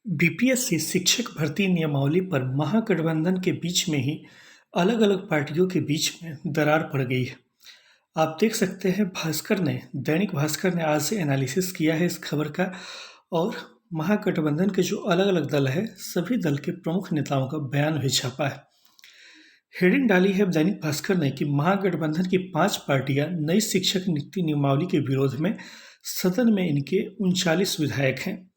BPSC शिक्षक भर्ती नियमावली पर महागठबंधन के बीच में ही अलग-अलग पार्टियों के बीच में दरार पड़ गई है। आप देख सकते हैं दैनिक भास्कर ने आज से एनालिसिस किया है इस खबर का और महागठबंधन के जो अलग-अलग दल है, सभी दल के प्रमुख नेताओं का बयान भी छापा है। हेडिंग डाली है दैनिक भास्कर ने कि महागठबंधन की 5 पार्टियां नई शिक्षक नियुक्ति नियमावली के विरोध में सदन में इनके 39 विधायक हैं।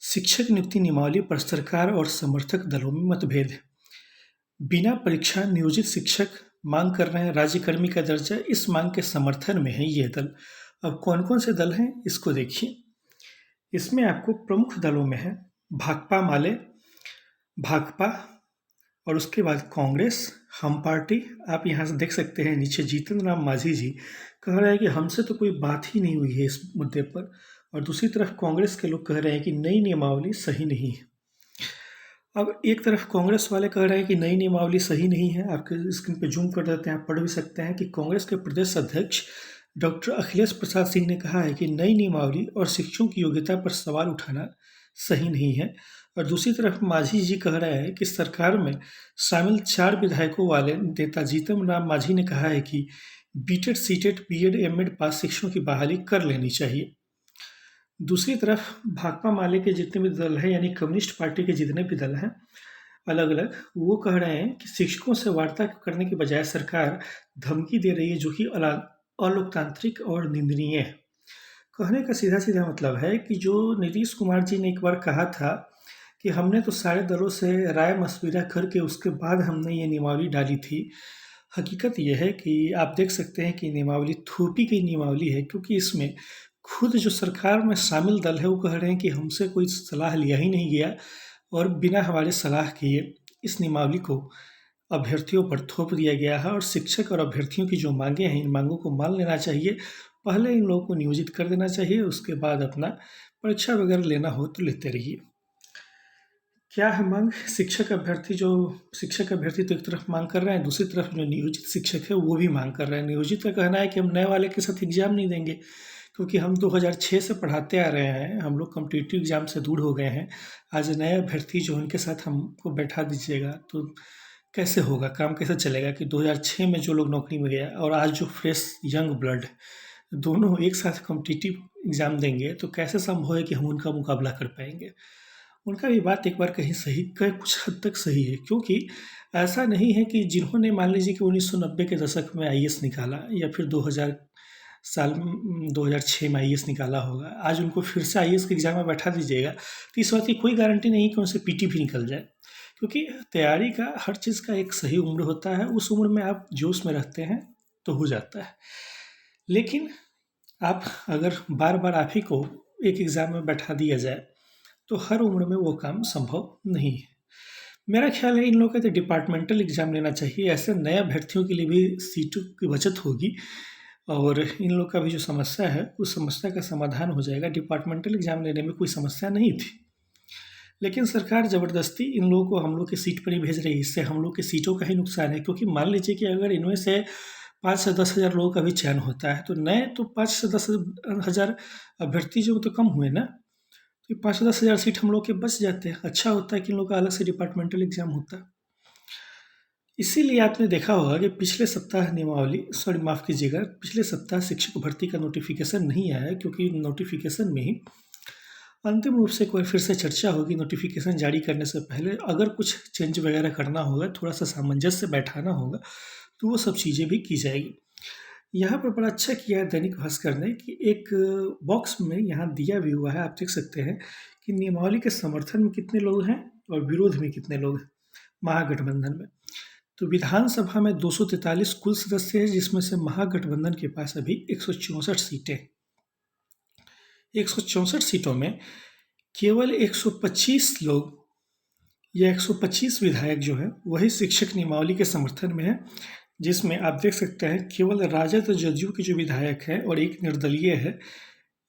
शिक्षक नियुक्ति नियमावली पर सरकार और समर्थक दलों में मतभेद है। बिना परीक्षा नियोजित शिक्षक मांग कर रहे हैं राज्यकर्मी का दर्जा। इस मांग के समर्थन में है ये दल। अब कौन कौन से दल हैं इसको देखिए। इसमें आपको प्रमुख दलों में है भाकपा माले, भाकपा और उसके बाद कांग्रेस, हम पार्टी। आप यहाँ से देख सकते हैं नीचे जीतन राम मांझी जी कह रहे हैं कि हमसे तो कोई बात ही नहीं हुई है इस मुद्दे पर, और दूसरी तरफ कांग्रेस के लोग कह रहे हैं कि नई नियमावली सही नहीं है। अब एक तरफ कांग्रेस वाले कह रहे हैं कि नई नियमावली सही नहीं है। आपके स्क्रीन पे जूम कर देते हैं, आप पढ़ भी सकते हैं कि कांग्रेस के प्रदेश अध्यक्ष डॉक्टर अखिलेश प्रसाद सिंह ने कहा है कि नई नियमावली और शिक्षकों की योग्यता पर सवाल उठाना सही नहीं है। और दूसरी तरफ मांझी जी कह रहे हैं कि सरकार में शामिल 4 विधायकों वाले नेता जीतन राम मांझी ने कहा है कि बीटेड, सीटेड, बीएड, एमएड पास शिक्षकों की बहाली कर लेनी चाहिए। दूसरी तरफ भाकपा माले के जितने भी दल हैं, यानी कम्युनिस्ट पार्टी के जितने भी दल हैं अलग अलग, वो कह रहे हैं कि शिक्षकों से वार्ता करने के बजाय सरकार धमकी दे रही है, जो कि अलोकतांत्रिक और निंदनीय है। कहने का सीधा सीधा मतलब है कि जो नीतीश कुमार जी ने एक बार कहा था कि हमने तो सारे दलों से राय मशविरा करके उसके बाद हमने ये नियमावली डाली थी। हकीकत यह है कि आप देख सकते हैं कि नियमावली थोपी की नियमावली है, क्योंकि इसमें खुद जो सरकार में शामिल दल है वो कह रहे हैं कि हमसे कोई सलाह लिया ही नहीं गया और बिना हमारे सलाह किए इस नियमावली को अभ्यर्थियों पर थोप दिया गया है। और शिक्षक और अभ्यर्थियों की जो मांगें हैं, इन मांगों को मान लेना चाहिए। पहले इन लोगों को नियोजित कर देना चाहिए, उसके बाद अपना परीक्षा वगैरह लेना हो तो लेते रहिए। क्या है मांग? शिक्षक अभ्यर्थी तो एक तरफ मांग कर रहे हैं, दूसरी तरफ जो नियोजित शिक्षक है वो भी मांग कर रहे हैं। नियोजित का कहना है कि हम नए वाले के साथ एग्जाम नहीं देंगे, क्योंकि हम 2006 से पढ़ाते आ रहे हैं, हम लोग कॉम्पिटिटिव एग्जाम से दूर हो गए हैं। आज नए अभ्यर्थी जो उनके साथ हमको बैठा दीजिएगा तो कैसे होगा, काम कैसे चलेगा कि 2006 में जो लोग नौकरी में गया और आज जो फ्रेश यंग ब्लड, दोनों एक साथ कॉम्पिटिटिव एग्जाम देंगे तो कैसे संभव है कि हम उनका मुकाबला कर पाएंगे। उनका भी बात एक बार कहीं सही कुछ हद तक सही है, क्योंकि ऐसा नहीं है कि जिन्होंने मान लीजिए कि 1990 के दशक में आईएएस निकाला या फिर 2006 में आईएएस निकाला होगा, आज उनको फिर से आईएएस के एग्जाम में बैठा दीजिएगा तो इस बात की कोई गारंटी नहीं कि उनसे पीटी भी निकल जाए, क्योंकि तैयारी का हर चीज़ का एक सही उम्र होता है। उस उम्र में आप जोश में रहते हैं तो हो जाता है, लेकिन आप अगर बार बार आप ही को एक एग्ज़ाम में बैठा दिया जाए तो हर उम्र में वो काम संभव नहीं है। मेरा ख्याल है इन लोगों को तो डिपार्टमेंटल एग्ज़ाम लेना चाहिए, ऐसे नए अभ्यर्थियों के लिए भी सीटों की बचत होगी और इन लोग का भी जो समस्या है उस समस्या का समाधान हो जाएगा। डिपार्टमेंटल एग्ज़ाम लेने में कोई समस्या नहीं थी, लेकिन सरकार ज़बरदस्ती इन लोगों को हम लोग की सीट पर ही भेज रही है। इससे हम लोग की सीटों का ही नुकसान है, क्योंकि मान लीजिए कि अगर इनमें से 5 से 10 हज़ार लोगों का भी चयन होता है तो नए तो 5 से 10 हज़ार अभ्यर्थी जो तो कम हुए ना, तो 5 से 10 हज़ार सीट हम लोग के बच जाते हैं। अच्छा होता है कि इन लोग का अलग से डिपार्टमेंटल एग्ज़ाम होता। इसीलिए आपने देखा होगा कि पिछले सप्ताह शिक्षक भर्ती का नोटिफिकेशन नहीं आया, क्योंकि नोटिफिकेशन में ही अंतिम रूप से एक बार फिर से चर्चा होगी। नोटिफिकेशन जारी करने से पहले अगर कुछ चेंज वगैरह करना होगा, थोड़ा सा सामंजस्य बैठाना होगा, तो वो सब चीज़ें भी की जाएगी। यहाँ पर बड़ा अच्छा किया है दैनिक भास्कर ने कि एक बॉक्स में यहाँ दिया भी हुआ है, आप देख सकते हैं कि नियमावली के समर्थन में कितने लोग हैं और विरोध में कितने लोग हैं महागठबंधन में। तो विधानसभा में 243 कुल सदस्य हैं, जिसमें से महागठबंधन के पास अभी 164 सीटें। 164 सीटों में केवल 125 लोग या 125 विधायक जो है वही शिक्षक नियमावली के समर्थन में है, जिसमें आप देख सकते हैं केवल राजद और जदयू के जो विधायक हैं और एक निर्दलीय है,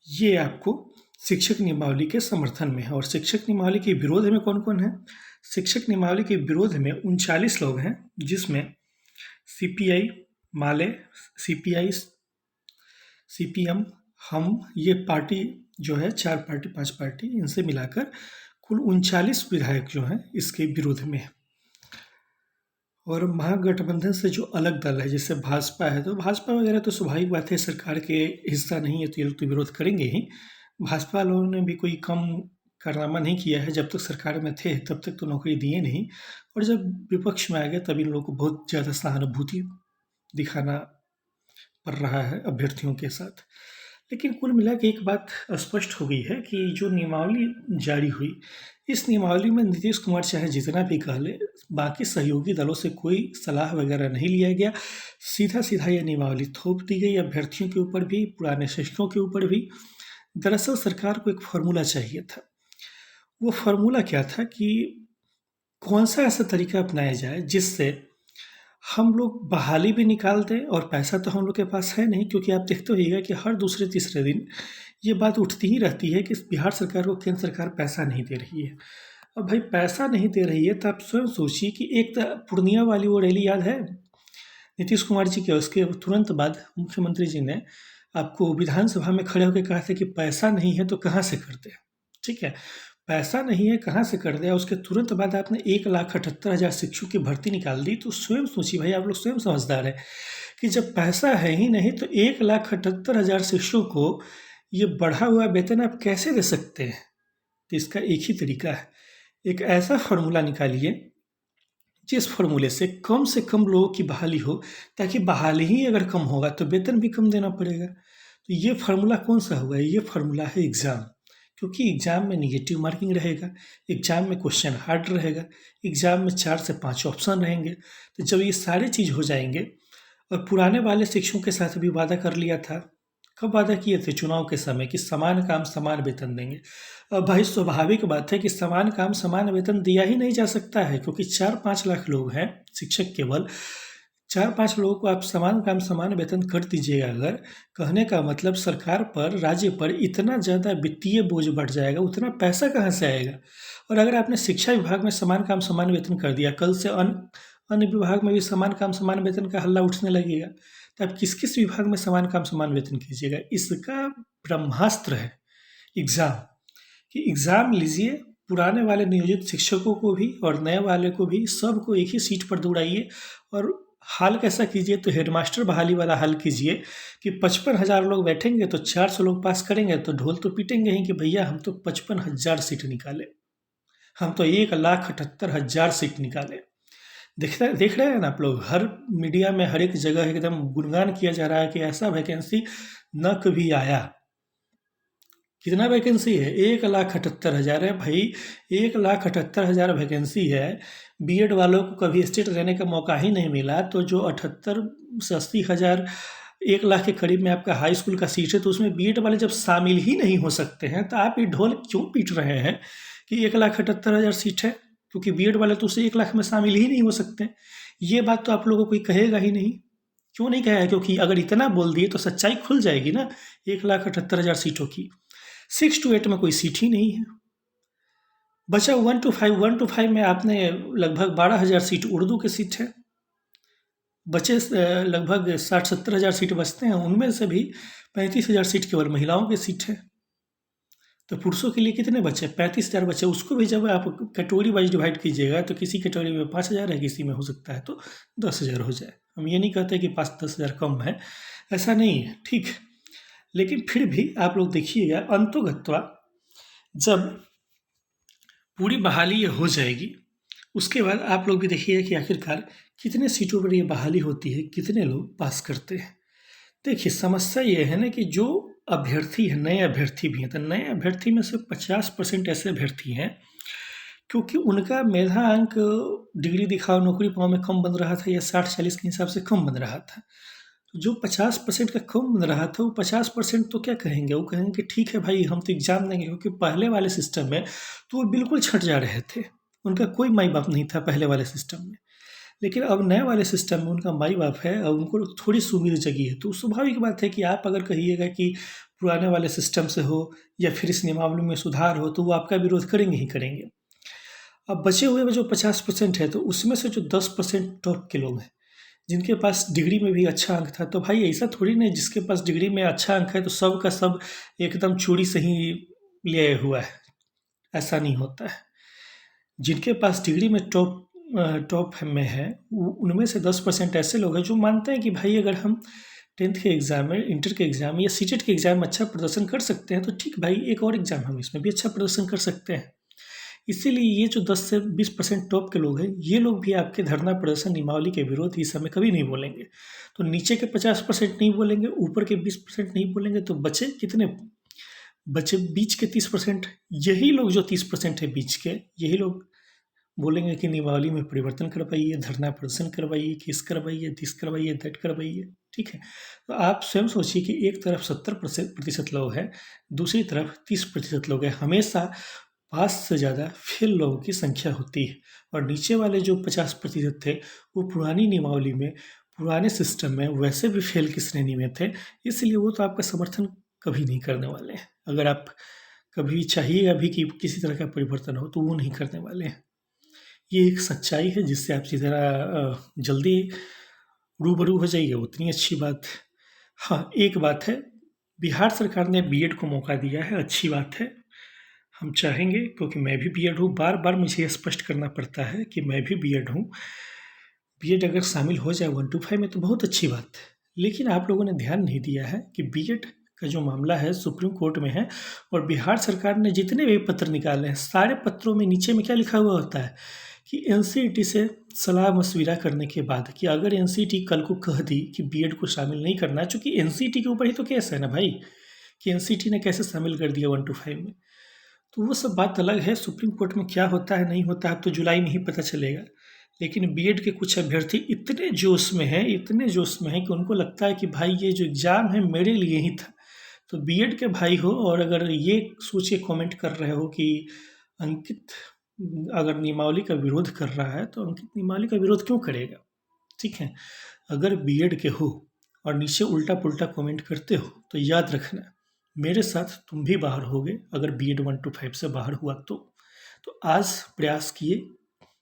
ये आपको शिक्षक नियमावली के समर्थन में है। और शिक्षक नियमावली के विरोध में कौन कौन है? शिक्षक नियमावली के विरोध में 39 लोग हैं, जिसमें सीपीआई, माले, सीपीआई, सीपीएम, हम, ये पार्टी जो है 4 पार्टी 5 पार्टी, इनसे मिलाकर कुल 39 विधायक जो हैं इसके विरोध में हैं। और महागठबंधन से जो अलग दल है जैसे भाजपा है, तो भाजपा वगैरह तो स्वाभाविक बात है, सरकार के हिस्सा नहीं है तो ये लोग तो विरोध करेंगे ही। भाजपा वालों ने भी कोई कम कारनामा नहीं किया है, जब तक सरकार में थे तब तक तो नौकरी दिए नहीं, और जब विपक्ष में आ गए तब इन लोगों को बहुत ज़्यादा सहानुभूति दिखाना पड़ रहा है अभ्यर्थियों के साथ। लेकिन कुल मिला के एक बात स्पष्ट हो गई है कि जो नियमावली जारी हुई, इस नियमावली में नीतीश कुमार चाहे जितना भी कह ले, बाकी सहयोगी दलों से कोई सलाह वगैरह नहीं लिया गया। सीधा सीधा ये नियमावली थोप दी गई अभ्यर्थियों के ऊपर भी, पुराने शिक्षकों के ऊपर भी। दरअसल सरकार को एक फार्मूला चाहिए था। वो फार्मूला क्या था कि कौन सा ऐसा तरीका अपनाया जाए जिससे हम लोग बहाली भी निकाल दें, और पैसा तो हम लोग के पास है नहीं, क्योंकि आप देखते होइएगा कि हर दूसरे तीसरे दिन ये बात उठती ही रहती है कि बिहार सरकार को केंद्र सरकार पैसा नहीं दे रही है। अब भाई पैसा नहीं दे रही है तो आप स्वयं सोचिए कि एक तो पूर्णिया वाली वो रैली याद है नीतीश कुमार जी के, उसके तुरंत बाद मुख्यमंत्री जी ने आपको विधानसभा में खड़े होकर कहा था कि पैसा नहीं है तो कहाँ से करते हैं। ठीक है, पैसा नहीं है कहाँ से कर दिया, उसके तुरंत बाद आपने 1,78,000 शिक्षकों की भर्ती निकाल दी। तो स्वयं सोचिए भाई, आप लोग स्वयं समझदार हैं कि जब पैसा है ही नहीं तो 1,78,000 शिक्षकों को ये बढ़ा हुआ वेतन आप कैसे दे सकते हैं। तो इसका एक ही तरीका है, एक ऐसा फार्मूला निकालिए जिस फार्मूले से कम लोगों की बहाली हो, ताकि बहाली ही अगर कम होगा तो वेतन भी कम देना पड़ेगा। तो ये फार्मूला कौन सा हुआ है? ये फार्मूला है एग्ज़ाम। क्योंकि एग्ज़ाम में निगेटिव मार्किंग रहेगा, एग्ज़ाम में क्वेश्चन हार्ड रहेगा, एग्ज़ाम में 4 से 5 ऑप्शन रहेंगे। तो जब ये सारी चीज़ हो जाएंगे, और पुराने वाले शिक्षकों के साथ भी वादा कर लिया था, कब वादा किए थे? चुनाव के समय, कि समान काम समान वेतन देंगे। अब भाई स्वाभाविक बात है कि समान काम समान वेतन दिया ही नहीं जा सकता है, क्योंकि 4-5 लाख लोग हैं शिक्षक केवल। 4-5 लोगों को आप समान काम समान वेतन कर दीजिएगा अगर, कहने का मतलब सरकार पर, राज्य पर इतना ज़्यादा वित्तीय बोझ बढ़ जाएगा, उतना पैसा कहाँ से आएगा। और अगर आपने शिक्षा विभाग में समान काम समान वेतन कर दिया, कल से अन्य विभाग में भी समान काम समान वेतन का हल्ला उठने लगेगा, तो आप किस किस विभाग में समान काम समान वेतन कीजिएगा। इसका ब्रह्मास्त्र है एग्ज़ाम, कि एग्ज़ाम लीजिए, पुराने वाले नियोजित शिक्षकों को भी और नए वाले को भी, सबको एक ही सीट पर दौड़ाइए। और हाल कैसा कीजिए? तो हेडमास्टर बहाली वाला हाल कीजिए कि 55,000 लोग बैठेंगे तो 400 लोग पास करेंगे, तो ढोल तो पीटेंगे ही कि भैया हम तो 55,000 सीट निकाले, हम तो 1,78,000 सीट निकाले। देख रहे हैं ना आप लोग, हर मीडिया में हर एक जगह एकदम गुणगान किया जा रहा है कि ऐसा वैकेंसी न कभी आया। कितना वैकेंसी है? 1,78,000 है भाई, 1,78,000 वैकेंसी है। बीएड वालों को कभी स्टेट रहने का मौका ही नहीं मिला, तो जो 78 से 80 हज़ार, 1 लाख के करीब में आपका हाई स्कूल का सीट है, तो उसमें बीएड वाले जब शामिल ही नहीं हो सकते हैं, तो आप ये ढोल क्यों पीट रहे हैं कि 1,78,000 सीट है? क्योंकि बीएड वाले तो उसे 1 लाख में शामिल ही नहीं हो सकते। ये बात तो आप लोगों को कोई कहेगा ही नहीं। क्यों नहीं कहेगा? क्योंकि अगर इतना बोल दिए तो सच्चाई खुल जाएगी ना 1,78,000 सीटों की। 6 to 8 में कोई सीट ही नहीं है। बचा 1 to 5, 1 to 5 में आपने लगभग 12,000 सीट उर्दू की सीट है। बचे लगभग 60-70 हज़ार सीट बचते हैं, उनमें से भी 35,000 सीट केवल महिलाओं की सीट है। तो पुरुषों के लिए कितने बचे? 35,000 बचे। उसको भी जब आप कैटेगरी वाइज डिवाइड कीजिएगा तो किसी कैटेगरी में 5,000 है, किसी में हो सकता है तो 10,000 हो जाए। हम ये नहीं कहते कि 5-10,000 कम है, ऐसा नहीं है, ठीक। लेकिन फिर भी आप लोग देखिएगा, अंतोगत्वा जब पूरी बहाली ये हो जाएगी, उसके बाद आप लोग भी देखिएगा कि आखिरकार कितने सीटों पर ये बहाली होती है, कितने लोग पास करते हैं। देखिए समस्या ये है ना कि जो अभ्यर्थी है, नए अभ्यर्थी भी हैं, तो नए अभ्यर्थी में से 50% ऐसे अभ्यर्थी हैं क्योंकि उनका मेधा अंक डिग्री दिखाओ नौकरी पाओ में कम बन रहा था, या 60-40 के हिसाब से कम बन रहा था। तो जो 50% का कम बन रहा था, वो 50% तो क्या कहेंगे? वो कहेंगे कि ठीक है भाई, हम तो एग्ज़ाम देंगे, क्योंकि पहले वाले सिस्टम में तो वो बिल्कुल छँट जा रहे थे, उनका कोई माई बाप नहीं था पहले वाले सिस्टम में। लेकिन अब नए वाले सिस्टम में उनका माई बाप है और उनको थोड़ी सी उम्मीद जगी है। तो स्वाभाविक बात है कि आप अगर कहिएगा कि पुराने वाले सिस्टम से हो या फिर इस नियमावली में सुधार हो, तो वो आपका विरोध करेंगे ही करेंगे। अब बचे हुए में जो 50% है, तो उसमें से जो 10% टॉप के लोग हैं, जिनके पास डिग्री में भी अच्छा अंक था, तो भाई ऐसा थोड़ी नहीं जिसके पास डिग्री में अच्छा अंक है तो सब का सब एकदम चोरी से ही लिया हुआ है। ऐसा नहीं होता है। जिनके पास डिग्री में टॉप में है, उनमें से 10% ऐसे लोग हैं जो मानते हैं कि भाई अगर हम 10th के एग्ज़ाम में, इंटर के एग्ज़ाम में या सीटेट के एग्ज़ाम में अच्छा प्रदर्शन कर सकते हैं तो ठीक भाई, एक और एग्ज़ाम हम इसमें भी अच्छा प्रदर्शन कर सकते हैं। इसीलिए ये जो 10 से 20% टॉप के लोग हैं, ये लोग भी आपके धरना प्रदर्शन नियमावली के विरोध इस समय कभी नहीं बोलेंगे। तो नीचे के 50% नहीं बोलेंगे, ऊपर के 20% नहीं बोलेंगे, तो बचे कितने? बचे बीच के 30%। यही लोग जो 30% है बीच के, यही लोग बोलेंगे कि नियमावली में परिवर्तन करवाइए, धरना प्रदर्शन करवाइए, केस करवाइए, दिस करवाइए, दैट करवाइए। ठीक है? तो आप स्वयं सोचिए कि एक तरफ 70% लोग हैं, दूसरी तरफ 30% लोग हैं। हमेशा पास से ज़्यादा फेल लोगों की संख्या होती है, और नीचे वाले जो 50% थे, वो पुरानी नियमावली में, पुराने सिस्टम में वैसे भी फेल की श्रेणी में थे, इसलिए वो तो आपका समर्थन कभी नहीं करने वाले हैं। अगर आप कभी चाहिएगा भी कि किसी तरह का परिवर्तन हो, तो वो नहीं करने वाले हैं। ये एक सच्चाई है जिससे आप जितना जल्दी रूबरू हो जाइए उतनी अच्छी बात है। हाँ, एक बात है, बिहार सरकार ने बीएड को मौका दिया है, अच्छी बात है। हम चाहेंगे, क्योंकि मैं भी बीएड हूँ, बार-बार मुझे ये स्पष्ट करना पड़ता है कि मैं भी बीएड हूँ। बीएड अगर शामिल हो जाए 1 to 5 में तो बहुत अच्छी बात है। लेकिन आप लोगों ने ध्यान नहीं दिया है कि बीएड का जो मामला है सुप्रीम कोर्ट में है, और बिहार सरकार ने जितने भी पत्र निकाले हैं, सारे पत्रों में नीचे में क्या लिखा हुआ होता है कि एनसीईटी से सलाह-मशविरा करने के बाद, कि अगर एनसीईटी कल को कह दी कि बीएड को शामिल नहीं करना है, चूँकि एनसीईटी के ऊपर ही तो केस है ना भाई, कि एनसीईटी ने कैसे शामिल कर दिया 1 to 5 में। तो वो सब बात अलग है, सुप्रीम कोर्ट में क्या होता है, नहीं होता है, अब तो जुलाई में ही पता चलेगा। लेकिन बीएड के कुछ अभ्यर्थी इतने जोश में हैं, इतने जोश में हैं कि उनको लगता है कि भाई ये जो एग्ज़ाम है मेरे लिए ही था। तो बीएड के भाई हो, और अगर ये सोच के कमेंट कर रहे हो कि अंकित अगर नियमावली का विरोध कर रहा है, तो अंकित नियमावली का विरोध क्यों करेगा? ठीक है? अगर बीएड के हो और नीचे उल्टा-पुल्टा कमेंट करते हो, तो याद रखना, मेरे साथ तुम भी बाहर होगे अगर बीएड 1 to 5 से बाहर हुआ तो। तो आज प्रयास किए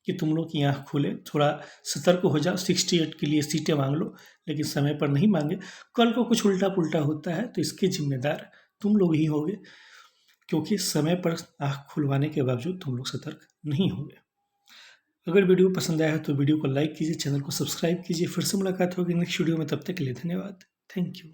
कि तुम लोग की आँख खुले, थोड़ा सतर्क हो जाओ, 68 के लिए सीटें माँग लो, लेकिन समय पर नहीं माँगे। कल को कुछ उल्टा-पुल्टा होता है तो इसके ज़िम्मेदार तुम लोग ही होगे, क्योंकि समय पर आँख खुलवाने के बावजूद तुम लोग सतर्क नहीं होंगे। अगर वीडियो पसंद आया है तो वीडियो को लाइक कीजिए, चैनल को सब्सक्राइब कीजिए। फिर से मुलाकात होगी नेक्स्ट वीडियो में, तब तक के लिए धन्यवाद। Thank you.